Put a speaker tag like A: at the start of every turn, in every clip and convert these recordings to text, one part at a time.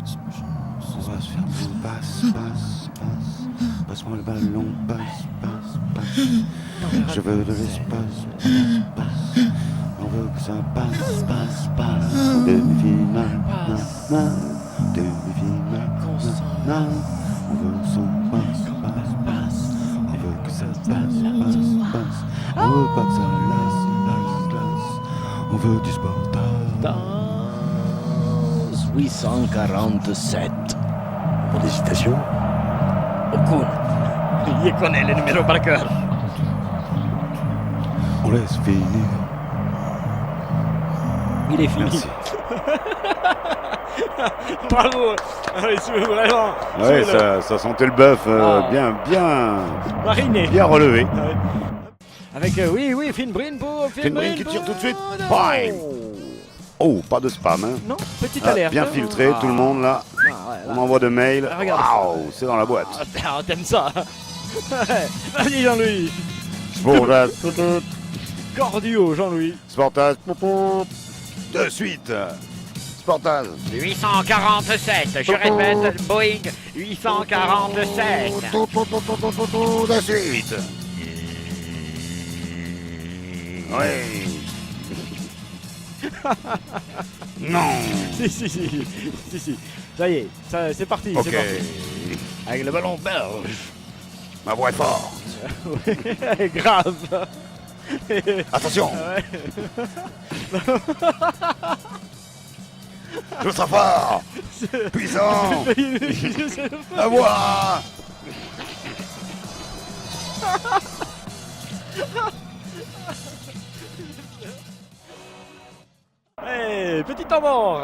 A: On va se faire des passe, passe-moi le ballon, passe. Je veux de l'espace, passe. On veut que ça passe. Demi-finale, demi-finale, on veut son passe. On veut que ça passe. On veut pas que ça lasse. On veut du sport.
B: Dans 847.
C: Pour des citations.
B: Aucune. Il connaît le numéro par cœur.
A: On laisse finir.
B: Il est fini.
A: Merci.
B: Bravo. Vraiment.
A: Ouais, ça sentait le bœuf bien
B: mariné.
A: bien relevé.
B: Avec, oui, Finbrine pour...
A: Finbrine qui tire tout de suite.
B: Non.
A: Bang. Oh, pas de spam. Hein.
B: Non, petite
A: Ah,
B: alerte.
A: bien filtré, tout le monde là. On envoie de mails.
B: Ah, regarde
A: Waouh, c'est dans la boîte.
B: Ah, t'aimes ça. Vas-y, Jean-Louis.
A: Sportage,
B: Cordio, Jean-Louis.
A: Sportage, de suite. Sportage.
D: 847, je répète, Boeing 847.
A: De suite. Oui. Non.
B: Si. Ça y est, c'est parti.
A: Ok.
B: C'est parti. Avec le ballon belge.
A: Ma voix est forte.
B: Grave.
A: Attention.
B: Ouais.
A: Je serai fort. Puissant. La voix.
B: Hey, petit temps mort,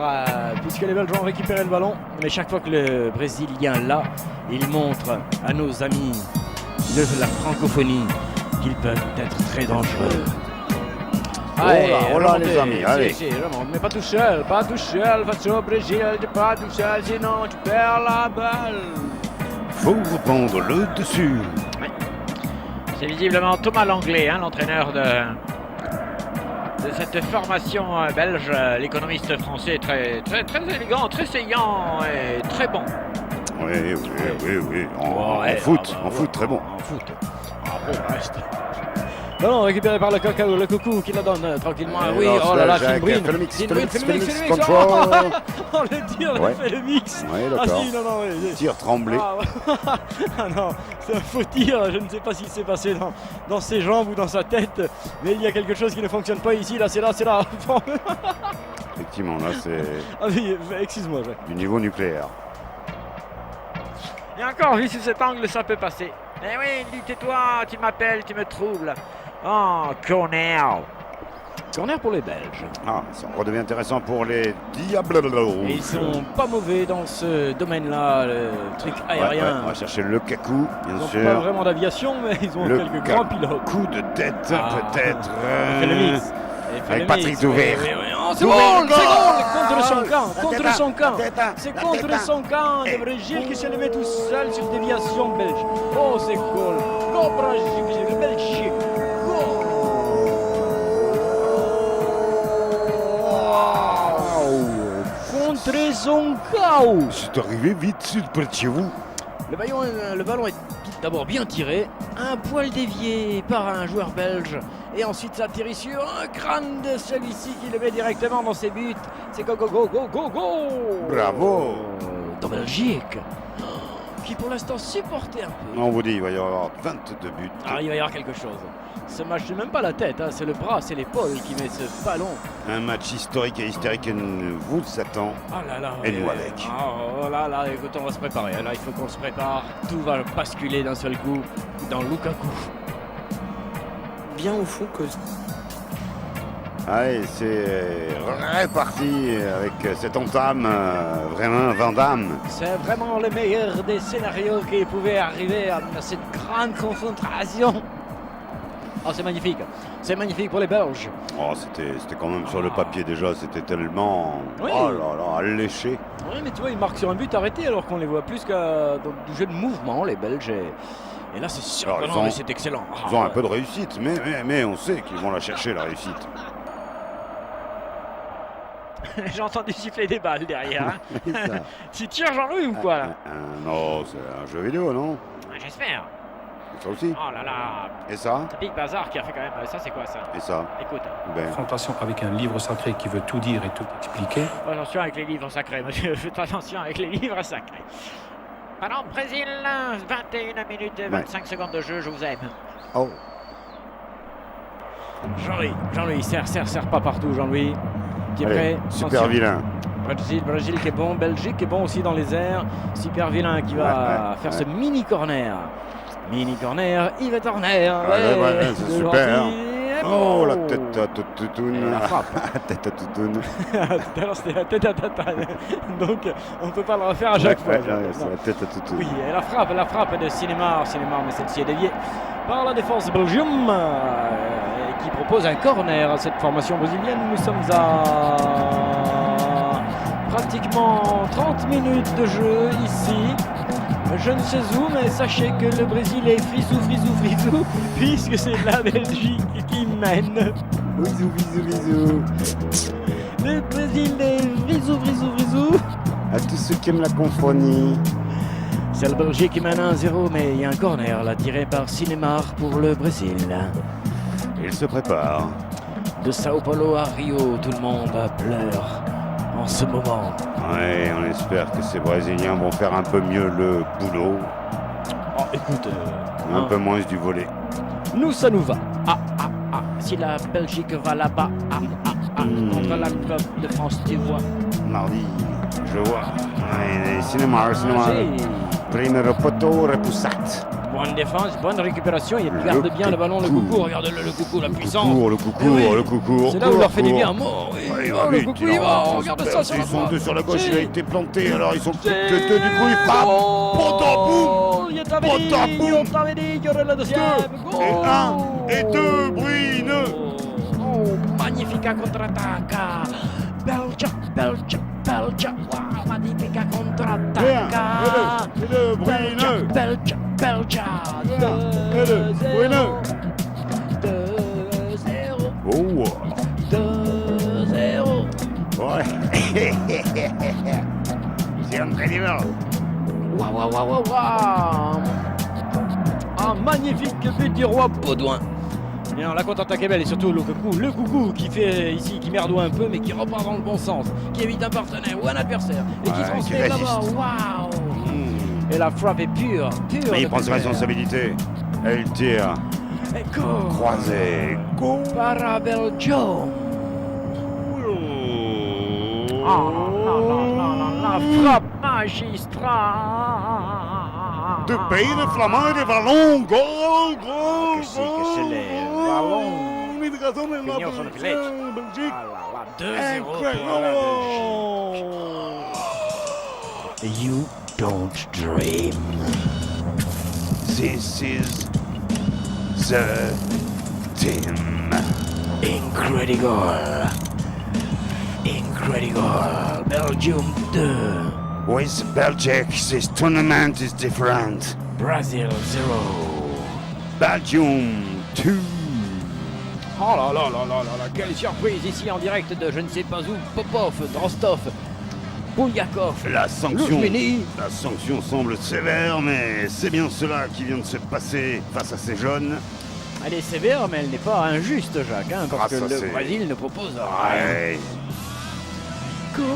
B: puisque les Belges ont récupéré le ballon. Mais chaque fois que le Brésilien l'a, il montre à nos amis de la francophonie qu'ils peuvent être très dangereux.
A: Oh là, les amis, allez.
B: Si, vraiment, mais pas tout seul, face au Brésil, pas tout seul, sinon tu perds la balle.
A: Faut reprendre le dessus.
D: C'est visiblement Thomas Langlais, l'entraîneur de cette formation belge, l'économiste français très élégant, très saillant et très bon.
A: Oui. En
B: Ouais,
A: foot,
B: ah bah,
A: en foot, très bon.
B: En foot. Ah bon, reste. Ballon récupéré par le coucou qui la donne tranquillement.
A: Et
B: oui,
A: lance
B: oh là là,
A: Jacques,
B: Finbrine.
A: fais le mix,
B: Finbrine,
A: control.
B: Oh, le tir,
A: Ouais.
B: fait le mix.
A: Oui,
B: Ah
A: d'accord.
B: si, non, oui.
A: Tir tremblé.
B: Ah, ouais. Ah non, c'est un faux tir. Je ne sais pas ce qui s'est passé dans ses jambes ou dans sa tête, mais il y a quelque chose qui ne fonctionne pas ici. Là, c'est là.
A: Effectivement, là, c'est
B: Ah oui, excuse-moi, Jacques.
A: du niveau nucléaire.
D: Et encore, vu sous cet angle, ça peut passer. Eh oui, dis tais-toi, tu m'appelles, tu me troubles. Oh, corner.
B: Corner pour les Belges.
A: Ah, ça redevient intéressant pour les Diables.
B: Et ils sont pas mauvais dans ce domaine-là, le truc aérien.
A: Ouais, on va chercher le Kakou, bien
B: Ils n'ont
A: sûr.
B: pas vraiment d'aviation, mais ils ont
A: Le
B: quelques grands pilotes.
A: coup de tête,
B: Ah,
A: peut-être.
B: Il fait le mix. Il fait
A: Avec
B: le
A: Patrick
B: mix.
A: Douvert.
B: Oui. Oh, c'est
A: Douvert,
B: goal, c'est goal, contre son
A: goal.
B: camp, contre
A: tête,
B: son camp.
A: la tête,
B: C'est
A: la
B: contre
A: tête.
B: son camp de Brésil qui se le met tout seul sur déviation belge. Oh, c'est goal. Go Brésil, le Belgique. Contre son camp.
A: C'est arrivé vite près de chez vous.
B: Le ballon est d'abord bien tiré, un poil dévié par un joueur belge, et ensuite ça atterrit sur un crâne de celui-ci qui le met directement dans ses buts. C'est go.
A: Bravo.
B: Dans Belgique, qui pour l'instant supportait un peu.
A: On vous dit, il va y avoir 22 buts.
B: Ah, il va y avoir quelque chose. Ce match, c'est même pas la tête, c'est le bras, c'est l'épaule qui met ce ballon.
A: Un match historique et hystérique vous attend.
B: Ah là là.
A: Et nous avec.
B: Oh là, écoute, on va se préparer. Là, il faut qu'on se prépare. Tout va basculer d'un seul coup dans Lukaku.
C: Bien au fond que...
A: Allez, c'est réparti avec cette entame, vraiment Van Damme.
B: C'est vraiment le meilleur des scénarios qui pouvait arriver à cette grande confrontation. Oh, c'est magnifique. C'est magnifique pour les Belges.
A: Oh, c'était quand même sur le papier déjà, c'était tellement...
B: Oui.
A: Oh là là, alléché.
B: Oui, mais tu vois, ils marquent sur un but arrêté alors qu'on les voit plus que dans du jeu de mouvement, les Belges. Et là, c'est surprenant, mais c'est excellent.
A: Ils ont un peu de réussite, mais on sait qu'ils vont la chercher, la réussite.
D: J'ai entendu siffler des balles derrière. Hein.
A: C'est ça.
D: Tu tires Jean-Louis ou quoi là?
A: Non, c'est un jeu vidéo, non?
D: J'espère.
A: Ça aussi.
D: Oh là là.
A: Et ça?
D: Big Bazar qui a fait quand même. Ça c'est quoi ça?
A: Et ça?
D: Écoute.
A: Ben,
C: Confrontation avec un livre sacré qui veut tout dire et tout expliquer.
D: Attention avec les livres sacrés, monsieur. Faites attention avec les livres sacrés. Alors, Brésil, 21 minutes et 25 secondes de jeu, je vous aime.
A: oh,
B: Jean-Louis, serre pas partout, Jean-Louis. Qui est
A: allez,
B: prêt.
A: super
B: Attention.
A: vilain.
B: Brésil qui est bon, Belgique qui est bon aussi dans les airs. Super vilain qui va faire ce mini corner. Mini corner, Yves Horner.
A: Ouais, c'est super. Oh, la
B: bon.
A: tête à toutoune.
B: Et la frappe.
A: La tête à toutoune.
B: Tout à l'heure c'était la tête à tatane. Donc on ne peut pas le refaire à chaque fois.
A: Ouais, c'est la tête à toutoune.
B: Oui, et la frappe de Cinémar, mais celle-ci est déviée par la défense Belgium qui propose un corner à cette formation brésilienne. Nous sommes à pratiquement 30 minutes de jeu ici. Je ne sais où, mais sachez que le Brésil est frisou, puisque c'est la Belgique qui mène.
A: Bisous.
B: Le Brésil est frisou.
A: À tous ceux qui aiment la compagnie.
B: C'est le Belgique qui mène 1-0, mais il y a un corner là tiré par Cinémar pour le Brésil.
A: Il se prépare.
B: De Sao Paulo à Rio, tout le monde pleure en ce moment.
A: Ouais, on espère que ces Brésiliens vont faire un peu mieux le boulot.
B: Oh, écoute,
A: Un peu moins du volet.
B: nous ça nous va. Si la Belgique va là-bas, contre la Coupe de France, tu vois.
A: Mardi, je vois. Ouais, cinéma. Primero poto repoussat.
B: Bonne défense, bonne récupération, il garde bien le ballon, le coucou, regarde-le, le coucou, la puissance.
A: Le coucou.
B: C'est là où il leur fait des bien mort.
A: Ouais,
B: le
A: vite,
B: coucou, il va, regarde ça sur la
A: Ils sont
B: droite.
A: deux sur la gauche, il a été planté, alors ils sont que
B: C'est-
A: deux, du coup il frappe.
B: Oh, io t'avais dit qu'il y aurait le deuxième.
A: Et un, et deux, Brune.
B: Oh, magnifica contre-attaque. Belgium. Wow, magnifica contre-attaque.
A: Et deux, Brune.
B: Belgium.
A: Et deux, Brune.
B: 2-0.
A: Oh,
B: 2-0.
A: ouais. C'est incroyable.
B: Waouh. Un magnifique but du roi Baudouin. Et alors, la contre-attaque est belle et surtout le coucou qui fait ici, qui merdoie un peu mais qui repart dans le bon sens, qui évite un partenaire ou un adversaire et qui
A: Ouais,
B: transfère
A: qui
B: là-bas.
A: résiste.
B: Waouh. Et la frappe est pure.
A: Mais il
B: de
A: prend ses
B: Pépère.
A: responsabilités. Et il tire.
B: Et go.
A: Croisé. Go.
B: Para Belgium.
D: Oh la frappe magistrale.
A: De pays de flamand et de ballon. Goal.
B: Que c'est les ballons.
A: Finir
B: sur le filet.
A: Belgique.
B: Ah là là, 2-0 pour la Belgique. You don't dream.
A: This is the team.
B: Incredible. Belgium 2.
A: With Belgium, this tournament is different.
B: Brazil 0.
A: Belgium 2.
B: Oh là, quelle surprise ici en direct de je ne sais pas où, Popov, Drostov, Bulgakov,
A: La sanction
B: Loujmini.
A: semble sévère, mais c'est bien cela qui vient de se passer face à ces jeunes.
B: Elle est sévère, mais elle n'est pas injuste, Jacques, hein, parce
A: Ah,
B: que
A: ça,
B: le
A: c'est-
B: Brésil ne propose rien.
A: Ouais.
B: Goal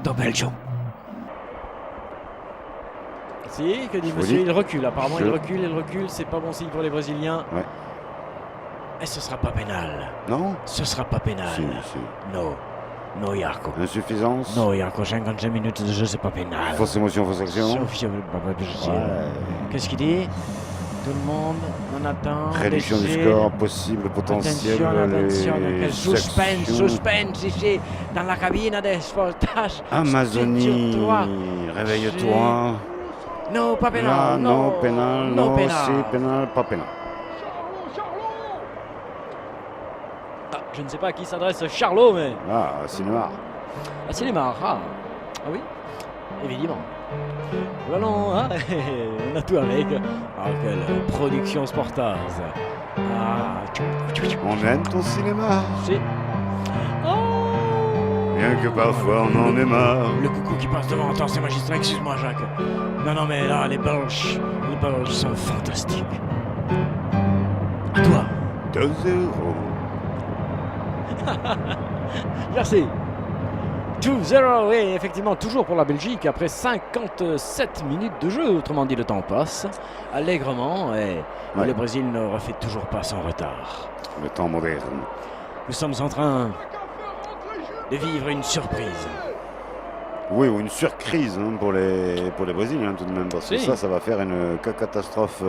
B: de Belgium. Si, que dit
A: Je
B: monsieur?
A: vous dis.
B: Il recule, apparemment
A: Je-
B: il recule, c'est pas bon signe pour les Brésiliens.
A: Ouais.
B: Et ce sera pas pénal.
A: Non?
B: Ce sera pas pénal.
A: Si.
B: No, Jarko.
A: Insuffisance?
B: No, Jarko, 55 minutes de jeu, c'est pas pénal.
A: Fausse émotion, fausse action?
B: Sauf si-
A: Ouais.
B: Qu'est-ce qu'il dit? Tout le monde, on attend.
A: Réduction du
B: léger.
A: score possible, potentiel.
B: Attention,
A: les
B: quel suspense
A: actions.
B: ici, dans la cabine de sportage.
A: Amazonie,
B: Sur-toi.
A: réveille-toi.
B: Non, pas pénal.
A: Là, non, pénal,
B: non
A: non,
B: pénal.
A: si, pénal, pas pénal.
B: Ah, je ne sais pas à qui s'adresse Charlot, mais.
A: Ah, cinéma.
B: Ah, c'est les marres. Ah oui, évidemment. Le ballon, hein, on a tout avec. Ah, quelle production sportage. Ah,
A: On aime ton cinéma.
B: si.
A: Bien que parfois on en ait marre.
B: Le coucou qui passe devant. Attends, c'est magistral. Excuse-moi, Jacques. Non, mais là, les Belges sont fantastiques. À toi.
A: 2-0.
B: Merci. 2-0, oui, effectivement, toujours pour la Belgique, après 57 minutes de jeu, autrement dit, le temps passe allègrement, et
A: Ouais.
B: le Brésil ne refait toujours pas son retard.
A: Le temps moderne.
B: Nous sommes en train de vivre une surprise.
A: Oui, ou une surcrise hein, pour les Brésiliens tout de même, parce que
B: Si.
A: ça va faire une catastrophe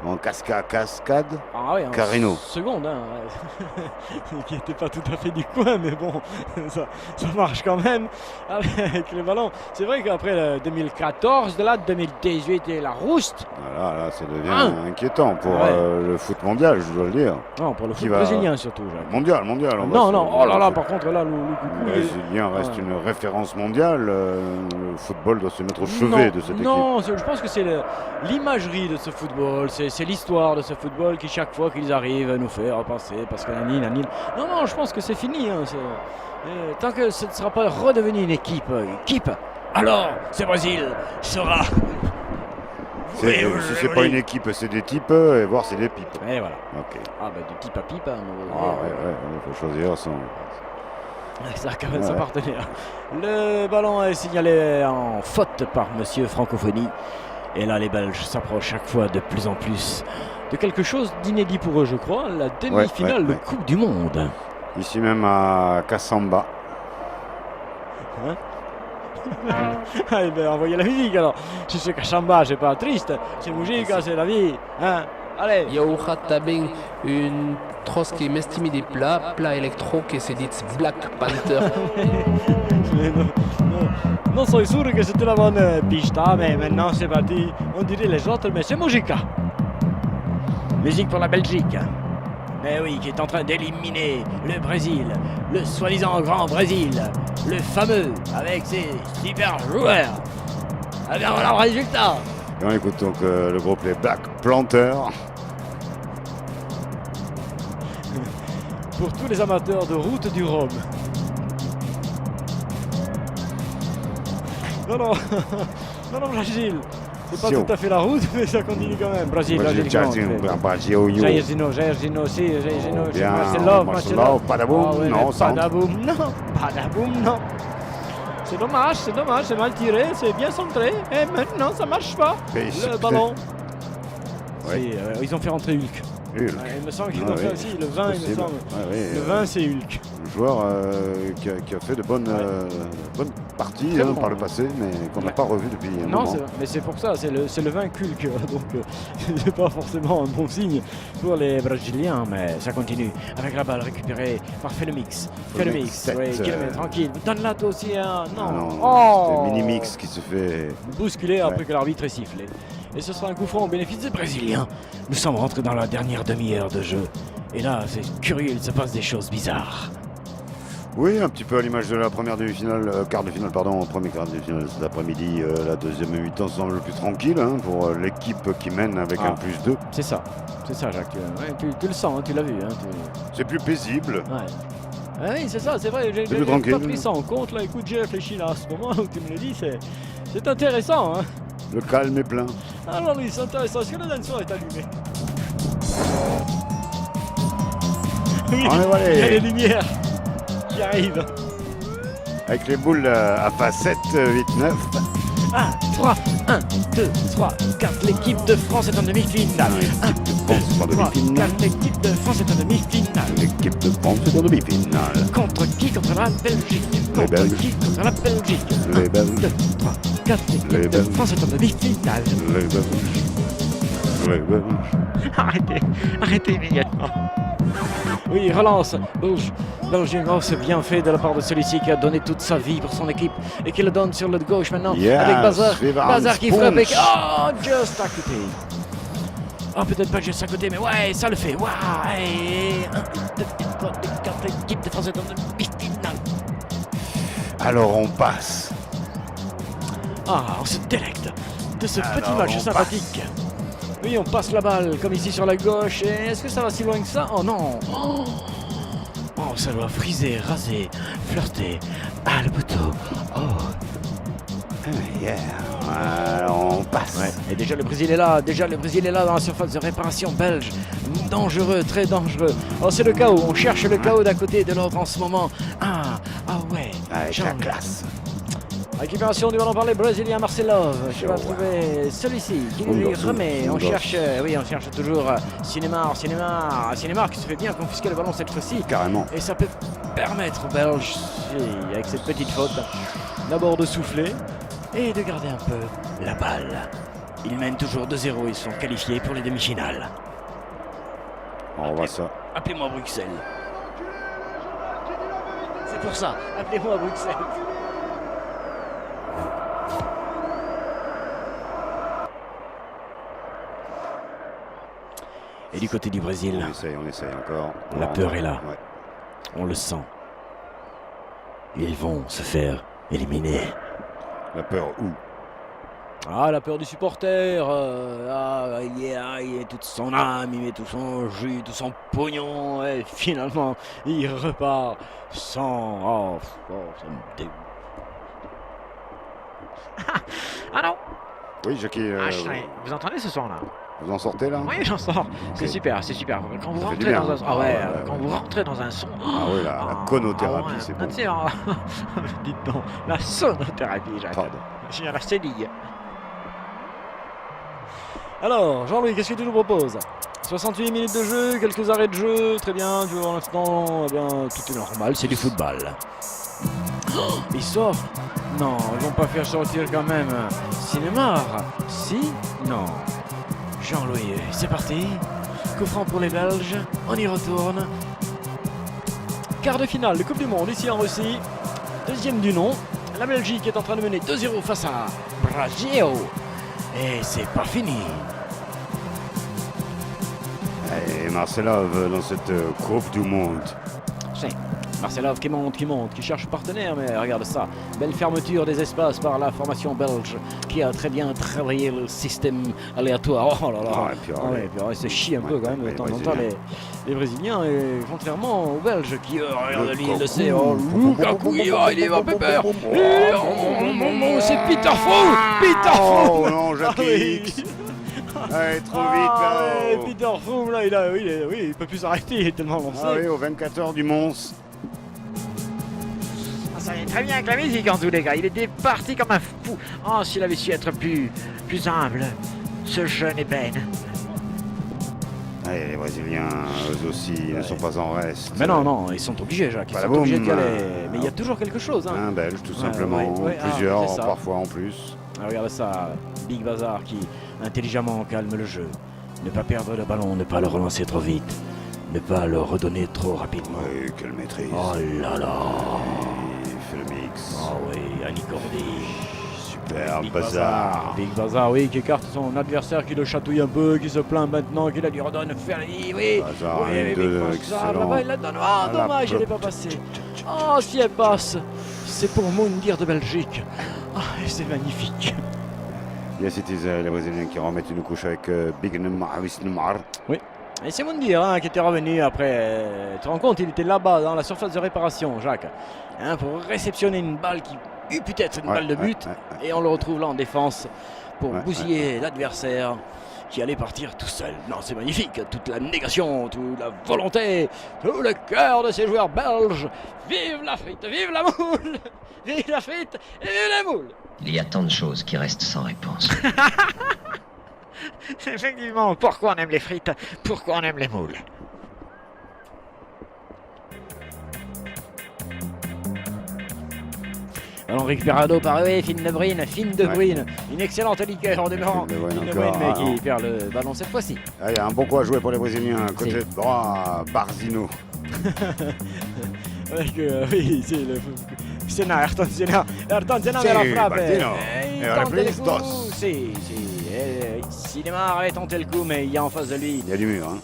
A: en cascade.
B: Ah oui, en
A: Carino.
B: seconde, hein, qui n'était pas tout à fait du coin, mais bon, ça marche quand même avec le ballon. C'est vrai qu'après le 2014, de là, 2018 et la rouste,
A: Voilà, là, ça devient inquiétant pour
B: Ouais.
A: le foot mondial, je dois le dire.
B: non, pour le
A: Qui
B: foot
A: va-
B: brésilien surtout, Jacques.
A: Mondial. on va
B: Non,
A: se-
B: non, oh là là, par contre, là, le coucou,
A: Le Brésilien reste
B: Ouais.
A: une référence mondiale. Le football doit se mettre au chevet de cette équipe.
B: Non, je pense que c'est l'imagerie de ce football, c'est l'histoire de ce football qui chaque fois qu'ils arrivent nous fait repenser parce que nani. Non, je pense que c'est fini. Hein, tant que ce ne sera pas redevenu une équipe, alors ce Brésil sera.
A: Si c'est pas une équipe, c'est des types, et voir c'est des pipes.
B: Et voilà.
A: Ok.
B: Ah bah de pipe à pipe. Hein,
A: Ah ouais, il faut choisir son.
B: Ça a quand même son
A: Ouais.
B: partenaire. Le ballon est signalé en faute par Monsieur Francophonie. Et là, les Belges s'approchent chaque fois de plus en plus de quelque chose d'inédit pour eux, je crois. La demi-finale de
A: ouais.
B: Coupe du Monde.
A: Ici même à Kassamba.
B: Eh ben, envoyez la musique alors. Si c'est Kachamba, c'est pas triste. C'est musique, c'est la vie. Hein? Allez.
E: Johan também trotsky mestimi des plats électro que se dit Black Panther.
B: Mais non, soy sûr que c'était la bonne pista, mais maintenant c'est parti. On dirait les autres, mais c'est Mojica. Musique pour la Belgique. Mais oui, qui est en train d'éliminer le Brésil, le soi-disant grand Brésil, le fameux, avec ses super joueurs. Eh bien voilà le résultat.
A: Et on écoute donc le groupe les Black Planters.
B: Pour tous les amateurs de route du Rhum. Non, Brésil. C'est pas
A: Si on-
B: tout à fait la route, mais ça continue quand même. Brésil,
A: Brasil,
B: Jairzinho, si, Jairzinho,
A: Bien,
B: Marcelo,
A: Marcelo, Padaboum,
B: Ah ouais,
A: non,
B: mais
A: centre.
B: Padaboum, non. C'est dommage, c'est mal tiré, c'est bien centré, et maintenant ça marche pas.
A: Mais
B: Le
A: c'est
B: ballon.
A: Ouais.
B: Si, ils ont fait rentrer Hulk.
A: Hulk.
B: Ouais, il me semble qu'ils
A: Ah
B: ont fait
A: oui,
B: aussi le 20, il me
A: possible.
B: semble.
A: Ouais, oui,
B: Le 20, c'est Hulk.
A: un joueur qui a fait de bonnes parties
B: Très bon.
A: par le passé, mais qu'on n'a
B: Ouais.
A: pas revu depuis un
B: Non,
A: moment.
B: mais c'est pour ça, c'est le 20 Hulk, donc c'est pas forcément un bon signe pour les Brésiliens, mais ça continue avec la balle récupérée par Fenomix. Fenomix, oui, qui le met tranquille. Donne-la toi aussi, hein.
A: Ah
B: Non.
A: non, c'était Minimix qui se fait.
B: Bousculé après
A: Ouais.
B: que l'arbitre ait sifflé. Et ce sera un coup franc au bénéfice des Brésiliens. Nous sommes rentrés dans la dernière demi-heure de jeu. Et là, c'est curieux, il se passe des choses bizarres.
A: Oui, un petit peu à l'image de la première demi-finale, quart de finale, pardon, premier quart de finale cet après-midi. La deuxième mi-temps semble plus tranquille hein, pour l'équipe qui mène avec
B: Ah.
A: un +2.
B: C'est ça, Jacques. Ouais, tu le sens, hein, tu l'as vu. Hein,
A: C'est plus paisible.
B: Ouais. Ah oui, c'est ça, c'est vrai. J'ai
A: plus
B: pas
A: tranquille.
B: pris ça en compte. Là, écoute, j'ai réfléchi là à ce moment où tu me le dis. C'est intéressant. Hein.
A: Le calme est plein.
B: Alors oui, c'est intéressant. Est-ce que le danseur est allumé? Oui,
A: On est
B: il y a
A: volé.
B: les lumières qui arrivent.
A: Avec les boules à facettes 8-9.
B: 1, 3, 1, 2, 3, 4. L'équipe de France est en demi-finale.
A: L'équipe de France est en
B: 3,
A: demi-finale.
B: 4. L'équipe de France est en demi-finale.
A: L'équipe de France est en demi-finale.
B: Contre qui? Contre la Belgique. Contre
A: Belges.
B: qui? Contre la Belgique.
A: Les Belges.
B: 2, 3, 4.
A: Les
B: L'équipe de
A: Belges.
B: France est en demi-finale.
A: Les Belges. Les Belges.
D: Arrêtez immédiatement.
B: Oui, relance. Belgium, c'est bien fait de la part de celui-ci qui a donné toute sa vie pour son équipe et qui le donne sur le gauche maintenant
A: Yes,
B: avec Bazar.
A: Vivant
B: Bazar qui
A: Spunch.
B: frappe et... Oh, juste à côté. Oh, peut-être pas juste à côté, mais ouais, ça le fait. Ouais, 1, 2, 3, 4. L'équipe de France est en demi-finale.
A: Alors on passe.
B: Ah, on se délecte de ce petit
A: Alors,
B: match
A: on
B: sympathique. Oui, on passe la balle comme ici sur la gauche. Et est-ce que ça va si loin que ça? Oh non. Oh Oh, ça doit friser, raser, flirter. Ah, le poteau. Oh.
A: Yeah. Alors, on passe.
B: Ouais. Et déjà le Brésil est là, dans la surface de réparation belge. Dangereux, très dangereux. Oh, c'est le chaos, on cherche le chaos d'un côté et de l'autre en ce moment. Ah ouais.
A: Avec la classe.
B: Récupération du ballon par les Brésiliens, Marcelov. Je vais trouver celui-ci qui lui
A: Mundos,
B: remet. On
A: Mundos.
B: cherche, on cherche toujours Cinémar qui se fait bien confisquer le ballon cette fois-ci.
A: Carrément.
B: Et ça peut permettre aux Belges, avec cette petite faute, d'abord de souffler et de garder un peu la balle. Ils mènent toujours 2-0, ils sont qualifiés pour les demi-finales.
A: On voit ça.
B: Appelez-moi Bruxelles. C'est pour ça, appelez-moi Bruxelles. Et du côté du Brésil,
A: On essaye encore.
B: La peur est là.
A: Ouais.
B: on le sent. Ils vont se faire éliminer.
A: La peur où?
B: Ah, la peur du supporter. Il met toute son âme, il met tout son jus, tout son pognon. Et finalement, il repart sans... ça me dégoûte.
D: Ah non,
A: Oui, Jackie,
D: vous entendez ce son là?
A: vous en sortez là?
D: Oui, j'en sors. C'est
A: Ok.
D: super, c'est super. Quand vous
A: Ça fait du
D: rentrez
A: bien,
D: dans un
A: hein.
D: son,
A: Ouais.
D: quand vous rentrez dans un son.
A: Ah oui, la conothérapie, c'est bon.
D: Tiens, dites donc, la sonothérapie, Jacques.
A: Pardon.
D: J'ai la cédille.
B: Alors, Jean-Louis, qu'est-ce que tu nous proposes? 68 minutes de jeu, quelques arrêts de jeu, très bien, pour l'instant, eh bien, tout est normal, c'est du football. Oh, ils sortent? Non, ils vont pas faire sortir quand même. Cinéma? Si? Non. Jean-Louis, c'est parti. Coup franc pour les Belges, on y retourne. Quart de finale de Coupe du Monde ici en Russie. Deuxième du nom. La Belgique est en train de mener 2-0 face à Brésil. Et c'est pas fini.
A: Et Marcelov dans cette Coupe du Monde.
B: C'est Marcelov qui monte, qui cherche partenaire, mais regarde ça. Belle fermeture des espaces par la formation belge qui a très bien travaillé le système aléatoire. Oh là là.
A: Ah, et puis,
B: Ah ouais, puis, ouais, ça chie un peu quand même de
A: les
B: temps en temps
A: Brésiliens.
B: les Brésiliens, et contrairement aux Belges qui, regarde lui, il le
A: Lukaku.
B: sait, oh, Lukaku, il va pépère. C'est Peter Froome. Peter
A: Oh
B: Froome.
A: non,
B: Ah
A: Jackie
B: oui.
A: X. Allez, trop vite là.
B: ouais, Peter Froome là, il peut plus s'arrêter, il est tellement lancé.
A: Ah oui, aux 24 heures du Mons.
D: Ça allait très bien avec la musique en tous les cas. Il était parti comme un fou. Oh, s'il avait su être plus humble, ce jeune ébène.
A: Allez, les Brésiliens, eux aussi, ne sont pas en reste.
B: Mais non, ils sont obligés, Jacques, ils
A: Voilà,
B: sont obligés d'y
A: boum.
B: aller. Mais il y a toujours quelque chose, hein.
A: Un Belge, tout
B: Ouais,
A: simplement.
B: ouais,
A: Plusieurs,
B: c'est ça.
A: parfois en plus.
B: Ah, regarde ça, Big Bazar qui intelligemment calme le jeu. Ne pas perdre le ballon, ne pas le relancer trop vite, ne pas le redonner trop rapidement.
A: Oui, quelle maîtrise.
B: Oh là là.
A: Il fait le mix.
B: Oh oui, Annie Cordy.
A: Super
B: Big
A: bazar.
B: Big Bazar, oui, qui écarte son adversaire, qui le chatouille un peu, qui se plaint maintenant, qui la lui redonne Ferli, oui.
A: Bazar,
B: Oui,
A: un,
B: Big
A: deux,
B: Bazar,
A: excellent.
B: là-bas, il la donne. Oh,
A: Ah, la
B: dommage, elle n'est
A: pop.
B: pas passée. Oh, si elle passe, c'est pour Moundir de Belgique. Ah, et c'est magnifique.
A: Yes, it is, les Brésiliens qui remettent une couche avec Big Neymar.
B: Et c'est Moundir hein, qui était revenu après. Tu te rends compte, il était là-bas dans la surface de réparation, Jacques, hein, pour réceptionner une balle qui eut peut-être une balle de but. Et on le retrouve là en défense pour bousiller l'adversaire qui allait partir tout seul. Non, c'est magnifique, toute la négation, toute la volonté, tout le cœur de ces joueurs belges. Vive la frite, vive la moule, vive la frite et vive la moule.
F: Il y a tant de choses qui restent sans réponse.
D: Effectivement, pourquoi on aime les frites? Pourquoi on aime les moules?
B: Alors récupérado par Finn De Bruyne, une excellente liqueur en demeurant.
A: Finn De Bruyne
B: Finn De
A: encore,
B: Bruyne, mais
A: ah,
B: qui perd le ballon cette fois-ci.
A: Ah, il y a un bon coup à jouer pour les Brésiliens. Côté droit, Barzino.
B: Avec, oui, c'est le... Senna, Ayrton Senna
A: Si,
B: vers la frappe.
A: Barzino.
B: Il
A: Et
B: tente le
A: reprise,
B: coup.
A: dos.
B: Si. Cinéma avait tenté le coup, mais il y a en face de lui
A: Il y a du mur. Hein.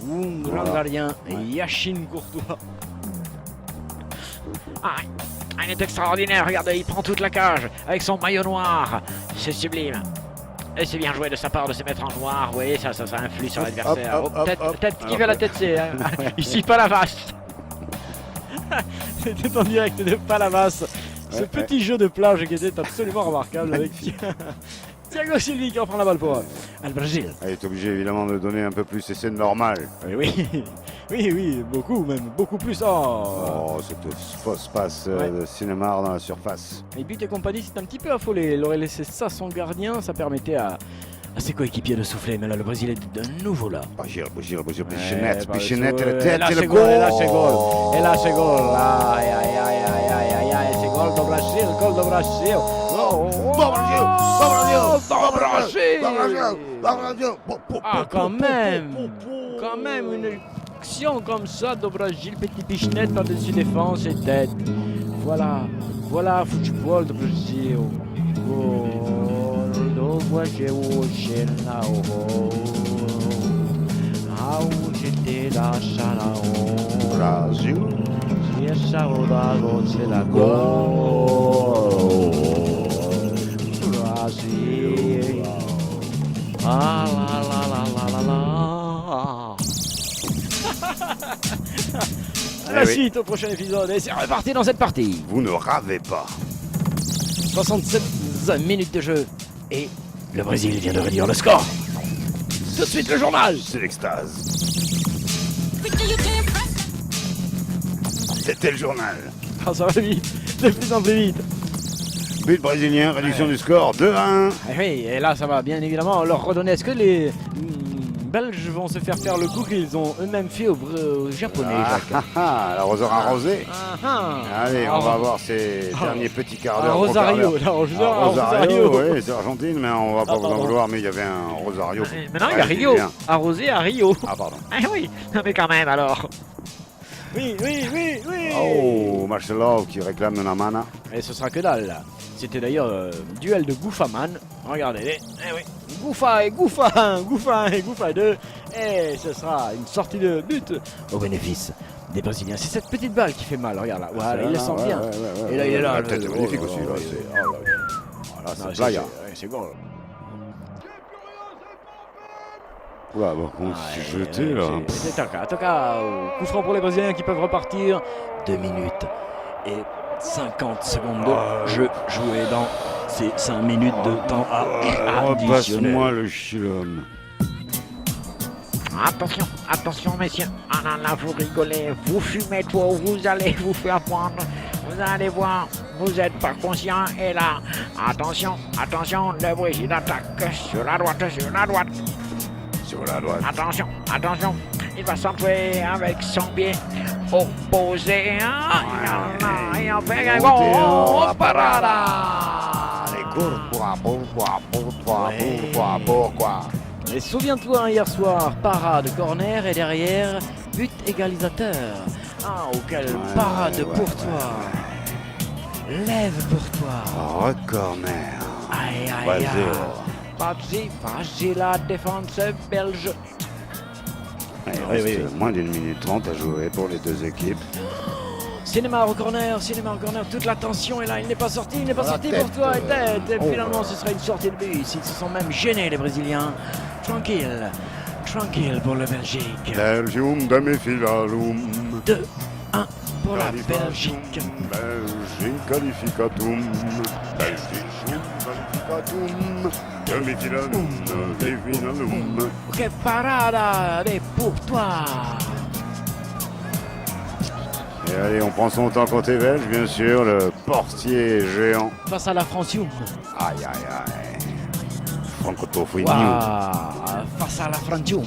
B: Langarien et
A: Ouais.
B: Yacine Courtois.
D: Ah, il est extraordinaire, regardez, il prend toute la cage avec son maillot noir. C'est sublime. Et c'est bien joué de sa part de se mettre en noir, oui, ça influe sur l'adversaire.
A: hop, hop,
D: Tête
A: hop.
D: qui fait la tête, c'est... Ici, pas la vache.
B: C'était en direct de Palavas. Ce petit jeu de plage qui était absolument remarquable avec Thiago Silva qui reprend la balle pour le Brésil.
A: Elle est obligée évidemment de donner un peu plus et c'est normal.
B: Oui, beaucoup plus.
A: Oh, cette fausse passe de Cinémar dans la surface.
B: Et but et compagnie, c'est un petit peu affolé. Il aurait laissé ça son gardien, ça permettait à ses coéquipiers de souffler. Mais là, le Brésil est de nouveau là.
A: Bouchinette,
B: par
A: Bichinette,
B: le
A: la
B: dessous.
A: tête
B: Et
A: et
B: là,
A: le
B: c'est goal, et là,
A: goal.
B: c'est goal. Et là, c'est goal. Aïe, c'est goal do Brasil, goal do Brasil. Ah, quand même, une action comme ça do Brasil, petit Bichinette par-dessus défense et tête. Voilà, football do Brasil. Gol do Brasil, j'étais là,
A: Brasil.
B: c'est la gol. Brasil. Ah la la. À la suite au prochain épisode et c'est reparti dans cette partie.
A: Vous ne ravez pas.
B: 67 minutes de jeu et le Brésil vient de réduire le score. Tout de suite le journal.
A: C'est l'extase. C'était le journal.
B: Ah, ça va vite, de plus en plus vite.
A: But brésilien, réduction du score 2-1.
B: Oui, et là ça va bien évidemment leur redonner. Est-ce que les Belges vont se faire le coup qu'ils ont eux-mêmes fait aux Japonais, Jacques?
A: L'arroseur arrosé.
B: Ah,
A: Allez, on va voir ces derniers petits quarts d'heure.
B: Rosario,
A: Rosario, oui, c'est Argentine, mais on va pas vous en
B: pardon.
A: vouloir, mais il y avait un Rosario.
D: Maintenant, il y a Rio.
A: Bien.
D: Arrosé à Rio.
A: Ah, pardon.
D: Ah oui, mais quand même alors.
B: Oui.
A: Oh, Marcelov qui réclame la mana.
B: Et ce sera que dalle là. C'était d'ailleurs duel de Gouffaman. Regardez, oui. Gouffa et Gouffa 1, Gouffa 1 et Gouffa 2. Et ce sera une sortie de but au bénéfice des Brésiliens. C'est cette petite balle qui fait mal, regarde là. Voilà, il la sent bien. Et là, il est là.
A: La tête est magnifique aussi. Là, c'est playa.
B: C'est goal.
A: Oula, bon, on s'est jeté là.
B: C'est Toka. Coup franc pour les Brésiliens qui peuvent repartir. 2 minutes et 50 secondes de jeu joué dans ces 5 minutes de temps additionnel.
A: Repasse-moi le chilum.
D: Attention messieurs. Ah là, vous rigolez, vous fumez trop, vous allez vous faire prendre. Vous allez voir, vous n'êtes pas conscient. Et là, attention, le Brésil attaque sur la droite. Attention, il va centrer avec son pied opposé. Il en fait un gros parada.
A: Pourquoi?
B: Et souviens-toi, hier soir, parade corner et derrière, but égalisateur. Ah, quelle parade pour toi. Lève pour toi.
A: Corner.
B: Aïe. Vas-y, la défense belge.
A: Il reste moins d'une minute 30 à jouer pour les deux équipes.
B: Cinéma au corner, toute la tension est là, il n'est pas sorti pour toi et tête. Et finalement ce sera une sortie de but, ils se sont même gênés les Brésiliens. Tranquille pour la Belgique.
A: Belgium demi-finalum.
B: 2-1 pour la Belgique.
A: Belgique qualificatum. Demi-finalum. Demi-finalum.
B: Que parada pour toi.
A: Et allez, on prend son temps côté belge, bien sûr, le portier géant.
B: Face à la Francium.
A: Aïe. Franco Tofini.
B: Face à la Francium.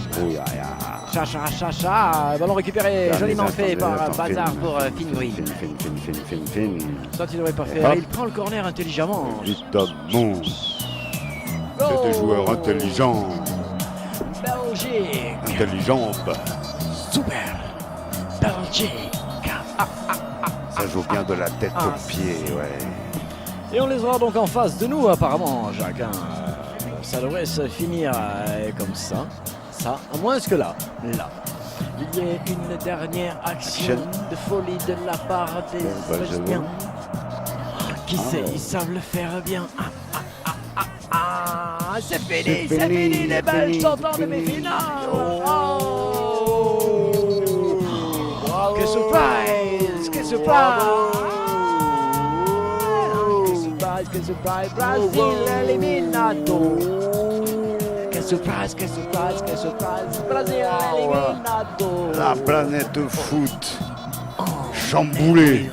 A: Chacha.
B: Ballon récupéré, joliment fait par Bazar pour Finoury.
A: Fin.
B: Ça tu devrais pas faire. Il prend le corner intelligemment.
A: Évidemment. C'est des joueurs intelligents.
B: Belgique.
A: Intelligente.
B: Super. Belgique.
A: Ça joue bien de la tête aux pieds, ouais.
B: Et on les aura donc en face de nous apparemment, Jacques. Ça devrait se finir comme ça. Ça, à moins que là. Il y a une dernière action de folie de la part des Brésiliens. Qui sait, ils savent le faire bien. C'est fini, les Belges sont en demi-finale. Que surprise! Que surprise, Brazil eliminado! Que surprise, Brazil eliminado!
A: La planète foot chamboulée.